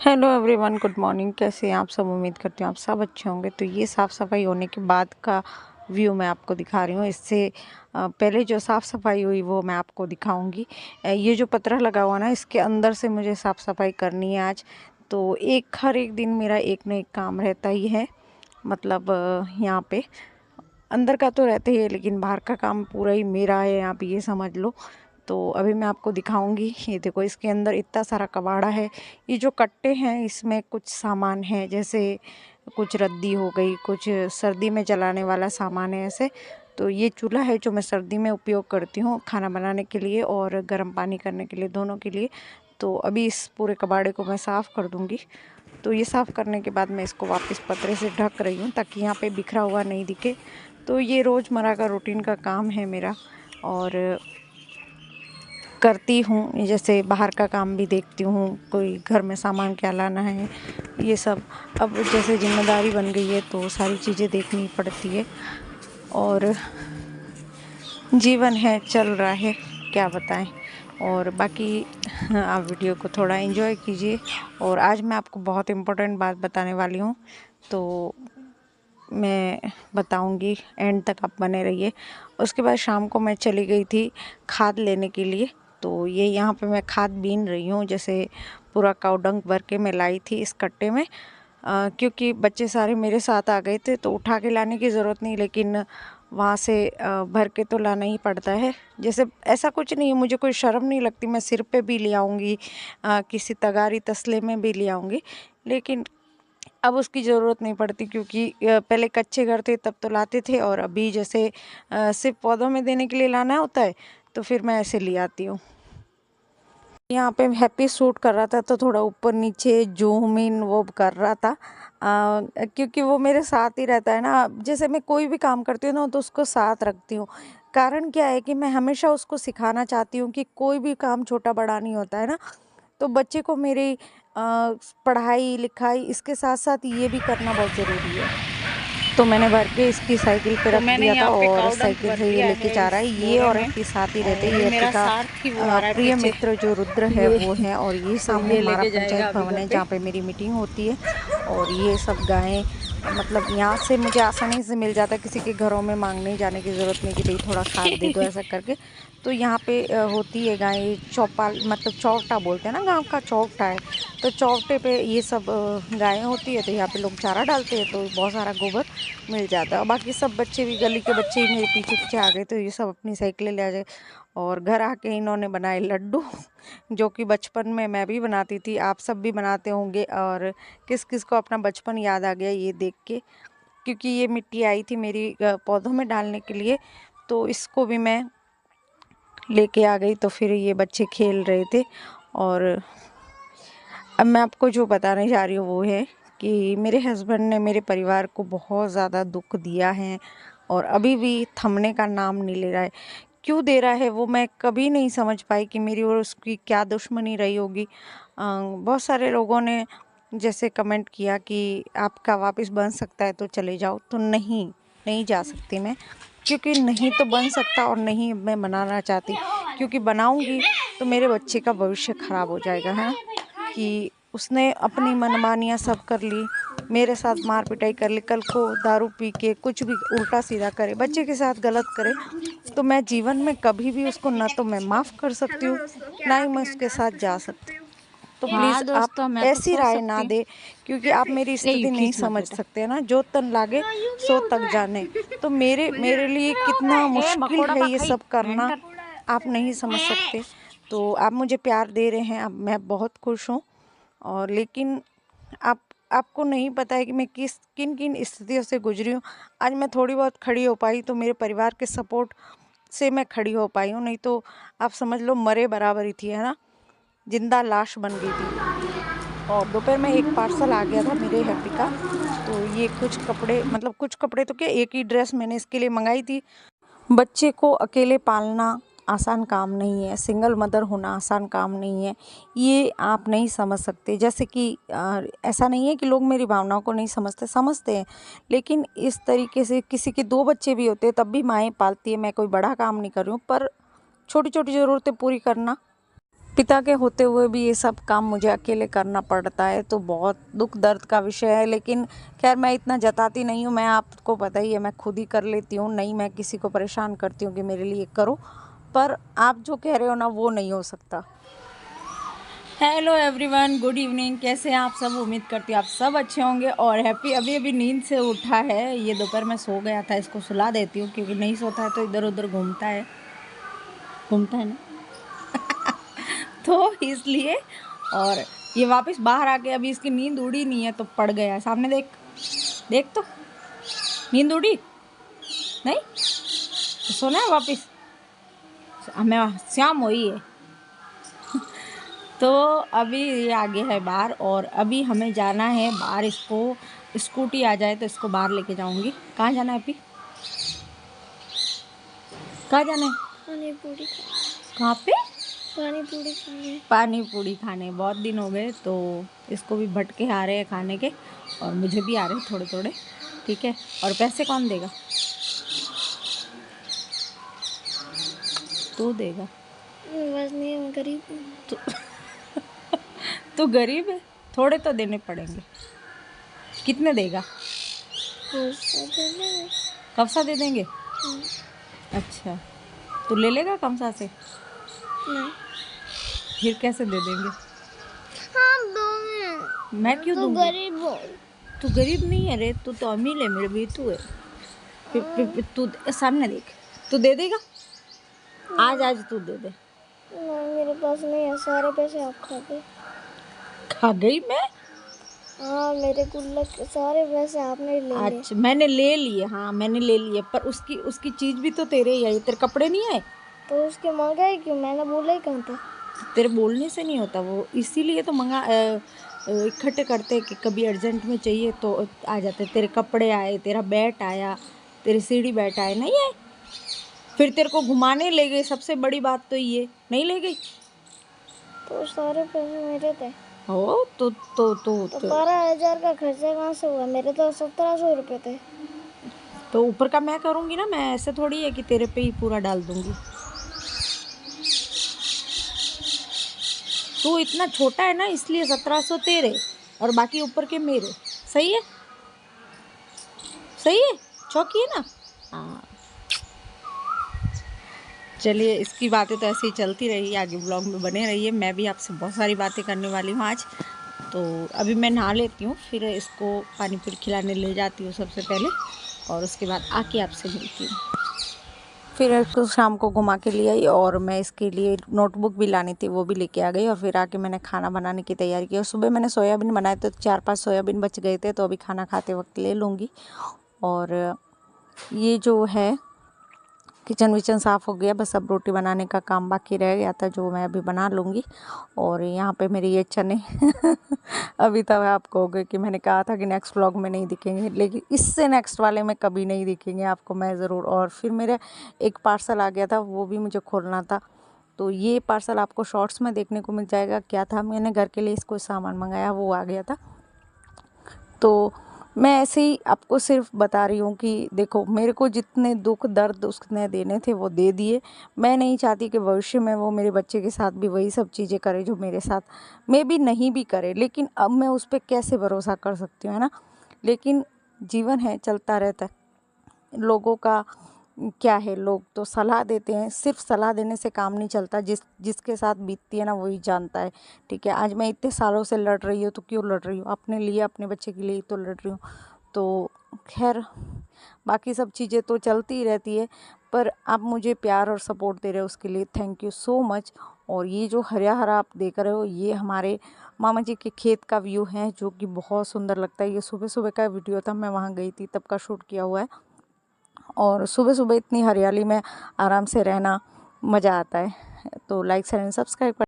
Hello everyone, good morning. कैसे हैं आप सब? उम्मीद करती हूँ आप सब अच्छे होंगे। तो ये साफ़ सफाई होने के बाद का व्यू मैं आपको दिखा रही हूँ। इससे पहले जो साफ़ सफाई हुई वो मैं आपको दिखाऊंगी। ये जो पतरा लगा हुआ ना, इसके अंदर से मुझे साफ़ सफाई करनी है आज। तो हर एक दिन मेरा एक न एक काम रहता ही है। मतलब यहाँ पे अंदर का तो रहता ही है, लेकिन बाहर का काम पूरा ही मेरा है, आप ये समझ लो। तो अभी मैं आपको दिखाऊंगी। ये देखो, इसके अंदर इतना सारा कबाड़ा है। ये जो कट्टे हैं, इसमें कुछ सामान है, जैसे कुछ रद्दी हो गई, कुछ सर्दी में जलाने वाला सामान है ऐसे। तो ये चूल्हा है जो मैं सर्दी में उपयोग करती हूँ खाना बनाने के लिए और गर्म पानी करने के लिए, दोनों के लिए। तो अभी इस पूरे कबाड़े को मैं साफ़ कर दूँगी। तो ये साफ़ करने के बाद मैं इसको वापस पतरे से ढक रही हूँ ताकि यहाँ पे बिखरा हुआ नहीं दिखे। तो ये रोज़मर्रा का रूटीन का काम है मेरा, और करती हूँ। जैसे बाहर का काम भी देखती हूँ, कोई घर में सामान क्या लाना है, ये सब। अब जैसे जिम्मेदारी बन गई है तो सारी चीज़ें देखनी पड़ती है, और जीवन है, चल रहा है, क्या बताएं। और बाकी आप वीडियो को थोड़ा एंजॉय कीजिए। और आज मैं आपको बहुत इम्पोर्टेंट बात बताने वाली हूँ, तो मैं बताऊंगी, एंड तक आप बने रहिए। उसके बाद शाम को मैं चली गई थी खाद लेने के लिए। तो ये यहाँ पे मैं खाद बीन रही हूँ, जैसे पूरा काउडंग भर के मैं लाई थी इस कट्टे में। क्योंकि बच्चे सारे मेरे साथ आ गए थे तो उठा के लाने की ज़रूरत नहीं, लेकिन वहाँ से भर के तो लाना ही पड़ता है। जैसे ऐसा कुछ नहीं है, मुझे कोई शर्म नहीं लगती, मैं सिर पे भी ले आऊँगी, किसी तगारी तसले में भी ले आऊँगी। लेकिन अब उसकी ज़रूरत नहीं पड़ती, क्योंकि पहले कच्चे घर थे तब तो लाते थे, और अभी जैसे सिर्फ पौधों में देने के लिए लाना होता है तो फिर मैं ऐसे ले आती हूँ। यहाँ पे हैप्पी शूट कर रहा था तो थोड़ा ऊपर नीचे जूम इन वो कर रहा था, क्योंकि वो मेरे साथ ही रहता है ना। जैसे मैं कोई भी काम करती हूँ ना तो उसको साथ रखती हूँ। कारण क्या है कि मैं हमेशा उसको सिखाना चाहती हूँ कि कोई भी काम छोटा बड़ा नहीं होता है ना। तो बच्चे को मेरी पढ़ाई लिखाई इसके साथ साथ ये भी करना बहुत ज़रूरी है। तो मैंने भर के इसकी साइकिल पे तो रख मैंने दिया था, यहाँ पे और कावडंक साइकिल भर से ये दिया लेके है जा रहा इस है। ये बोरे और में। इसके साथ ही रहते और हैं। ये ये मेरा का सारथी वो आ रहा है प्रिय पीछे। मित्र जो रुद्र है ये वो है, और ये तो सामने ये हमारा लेके जाएगा पंचायत अभी भवन घर है पे। जहाँ पे मेरी मीटिंग होती है। और ये सब गायें, मतलब यहाँ से मुझे आसानी से मिल जाता है, किसी के घरों में मांगने जाने की ज़रूरत नहीं कि भाई थोड़ा खाद दे दो ऐसा करके। तो यहाँ पे होती है गाय चौपाल, मतलब चौवटा बोलते हैं ना, गांव का चौवटा है। तो चौवटे पे ये सब गायें होती है, तो यहाँ पे लोग चारा डालते हैं, तो बहुत सारा गोबर मिल जाता है। और बाकी सब बच्चे भी, गली के बच्चे ही मेरे पीछे पीछे आ गए, तो ये सब अपनी साइकिलें ले आ गए। और घर आके इन्होंने बनाए लड्डू जो कि बचपन में मैं भी बनाती थी, आप सब भी बनाते होंगे। और किस किस को अपना बचपन याद आ गया ये देख के, क्योंकि ये मिट्टी आई थी मेरी पौधों में डालने के लिए, तो इसको भी मैं लेके आ गई। तो फिर ये बच्चे खेल रहे थे। और अब मैं आपको जो बताने जा रही हूँ वो है कि मेरे हस्बैंड ने मेरे परिवार को बहुत ज़्यादा दुख दिया है, और अभी भी थमने का नाम नहीं ले रहा है। क्यों दे रहा है वो मैं कभी नहीं समझ पाई कि मेरी और उसकी क्या दुश्मनी रही होगी। बहुत सारे लोगों ने जैसे कमेंट किया कि आपका वापस बन सकता है तो चले जाओ। तो नहीं, नहीं जा सकती मैं, क्योंकि नहीं तो बन सकता, और नहीं मैं बनाना चाहती। क्योंकि बनाऊंगी तो मेरे बच्चे का भविष्य ख़राब हो जाएगा, है ना। कि उसने अपनी मनमानियाँ सब कर ली, मेरे साथ मार पिटाई कर ली, कल को दारू पी के कुछ भी उल्टा सीधा करे, बच्चे के साथ गलत करे, तो मैं जीवन में कभी भी उसको ना तो मैं माफ़ कर सकती हूँ, ना ही मैं उसके साथ जा सकती हूँ। तो प्लीज़ हाँ आप दोस्तों, मैं तो ऐसी सो राय ना सकती हूँ। दे, क्योंकि आप मेरी नहीं, स्थिति नहीं खींच मत समझ बेटा। सकते ना, जो तन लागे सो तक जाने। तो मेरे लिए कितना ए मुश्किल मकोड़ा है पा ये खाई सब करना, मेंटल। आप नहीं समझ सकते। तो आप मुझे प्यार दे रहे हैं, अब मैं बहुत खुश हूँ। और लेकिन आप आपको नहीं पता है कि मैं किन किन स्थितियों से गुजरी हूँ। आज मैं थोड़ी बहुत खड़ी हो पाई तो मेरे परिवार के सपोर्ट से मैं खड़ी हो पाई हूँ, नहीं तो आप समझ लो मरे बराबर ही थी, है ना, जिंदा लाश बन गई थी। और दोपहर में एक पार्सल आ गया था मेरे हैप्पी का। तो ये कुछ कपड़े, मतलब कुछ कपड़े तो क्या, एक ही ड्रेस मैंने इसके लिए मंगाई थी। बच्चे को अकेले पालना आसान काम नहीं है, सिंगल मदर होना आसान काम नहीं है, ये आप नहीं समझ सकते। जैसे कि ऐसा नहीं है कि लोग मेरी भावनाओं को नहीं समझते, समझते हैं, लेकिन इस तरीके से किसी के दो बच्चे भी होते हैं तब भी माएँ पालती है। मैं कोई बड़ा काम नहीं कर रही हूँ, पर छोटी छोटी ज़रूरतें पूरी करना पिता के होते हुए भी ये सब काम मुझे अकेले करना पड़ता है, तो बहुत दुख दर्द का विषय है। लेकिन खैर मैं इतना जताती नहीं हूँ, मैं आपको पता ही है मैं खुद ही कर लेती हूँ, नहीं मैं किसी को परेशान करती हूँ कि मेरे लिए करो। पर आप जो कह रहे हो ना वो नहीं हो सकता। Hello everyone, good evening. कैसे हैं आप सब? उम्मीद करती हूँ आप सब अच्छे होंगे और हैप्पी। अभी अभी नींद से उठा है, ये दोपहर में सो गया था, इसको सुला देती हूँ क्योंकि नहीं सोता है तो इधर उधर घूमता है ना तो इसलिए। और ये वापस बाहर आके अभी इसकी नींद उड़ी नहीं है तो पड़ गया। सामने देख तो नींद उड़ी नहीं तो सोना है वापस। हमें शाम हुई है तो अभी ये आगे है बाहर और अभी हमें जाना है बाहर। इसको स्कूटी आ जाए तो इसको बाहर लेके जाऊंगी। कहाँ जाना है अभी? कहाँ जाना है? पानी पूरी। कहाँ पे? पानी पूरी खाने। बहुत दिन हो गए तो इसको भी भटके आ रहे हैं खाने के और मुझे भी आ रहे हैं थोड़े थोड़े। ठीक है। और पैसे कौन देगा? तू देगा? बस नहीं, मैं गरीब हूँ। तू गरीब है, थोड़े तो देने पड़ेंगे। कितने देगा? कब सा दे देंगे? अच्छा, तू ले लेगा कमसा से? नहीं। फिर कैसे दे देंगे? हाँ दूंगी। मैं क्यों दूंगी? गरीब हो। तू गरीब नहीं है रे, तू तो अमीर है मेरे बेटू है। फिर तू सामने देख, तू दे देगा? आज तू दे दे। नहीं, मेरे पास नहीं है, सारे पैसे आप खा गई मैं? हाँ, मेरे गुल्लक सारे पैसे आपने ले लिए। अच्छा, मैंने ले लिए। हाँ मैंने ले लिए, पर उसकी चीज भी तो तेरे ही है। तेरे कपड़े नहीं है तो उसके मंगाए क्यों? मैंने बोला ही कहाँ था। तेरे बोलने से नहीं होता वो, इसीलिए तो मंगा इकट्ठे करते कि कभी अर्जेंट में चाहिए तो आ जाते। तेरे कपड़े आए, तेरा बैट आया, तेरे सीढ़ी बैट आए, नहीं आए? फिर तेरे को घुमाने ले गए, सबसे बड़ी बात तो ये नहीं ले गई तो सारे पैसे मेरे थे। हो तो 12,000 का खर्चा कहाँ से हुआ? मेरे तो 1,700 रुपये थे। तो ऊपर का मैं करूँगी ना, मैं ऐसे थोड़ी है कि तेरे पे ही पूरा डाल दूँगी। तू इतना छोटा है ना, इसलिए 1,700 तेरे और बाकी ऊपर के मेरे। सही है? सही है? चौकी है ना? हाँ चलिए, इसकी बातें तो ऐसे ही चलती रही, आगे ब्लॉग में बने रहिए। मैं भी आपसे बहुत सारी बातें करने वाली हूँ आज। तो अभी मैं नहा लेती हूँ, फिर इसको पानी पूरी खिलाने ले जाती हूँ सबसे पहले और उसके बाद आके आपसे मिलती हूँ। फिर इसको शाम को घुमा के ले आई और मैं इसके लिए नोटबुक भी लानी थी, वो भी लेके आ गई। और फिर आके मैंने खाना बनाने की तैयारी की और सुबह मैंने सोयाबीन बनाए तो 4-5 सोयाबीन बच गए थे, तो अभी खाना खाते वक्त ले लूँगी। और ये जो है किचन विचन साफ़ हो गया, बस अब रोटी बनाने का काम बाकी रह गया था जो मैं अभी बना लूँगी। और यहाँ पे मेरे ये चने अभी तक आप कहोगे कि मैंने कहा था कि नेक्स्ट व्लॉग में नहीं दिखेंगे, लेकिन इससे नेक्स्ट वाले में कभी नहीं दिखेंगे आपको, मैं ज़रूर। और फिर मेरा एक पार्सल आ गया था, वो भी मुझे खोलना था, तो ये पार्सल आपको शॉर्ट्स में देखने को मिल जाएगा। क्या था, मैंने घर के लिए इसको सामान मंगाया, वो आ गया था। तो मैं ऐसे ही आपको सिर्फ बता रही हूँ कि देखो, मेरे को जितने दुख दर्द उसने देने थे वो दे दिए। मैं नहीं चाहती कि भविष्य में वो मेरे बच्चे के साथ भी वही सब चीज़ें करे जो मेरे साथ में भी नहीं भी करे, लेकिन अब मैं उस पर कैसे भरोसा कर सकती हूँ, है ना? लेकिन जीवन है, चलता रहता है। लोगों का क्या है, लोग तो सलाह देते हैं, सिर्फ सलाह देने से काम नहीं चलता। जिसके साथ बीतती है ना वही जानता है। ठीक है, आज मैं इतने सालों से लड़ रही हूँ तो क्यों लड़ रही हूँ? अपने लिए, अपने बच्चे के लिए तो लड़ रही हूँ। तो खैर बाकी सब चीज़ें तो चलती ही रहती है, पर आप मुझे प्यार और सपोर्ट दे रहे हो उसके लिए थैंक यू सो मच। और ये जो हरा हरा आप देख रहे हो, ये हमारे मामा जी के खेत का व्यू है जो कि बहुत सुंदर लगता है। ये सुबह सुबह का वीडियो था, मैं वहाँ गई थी तब का शूट किया हुआ है। और सुबह सुबह इतनी हरियाली में आराम से रहना मज़ा आता है। तो लाइक शेयर एंड सब्सक्राइब कर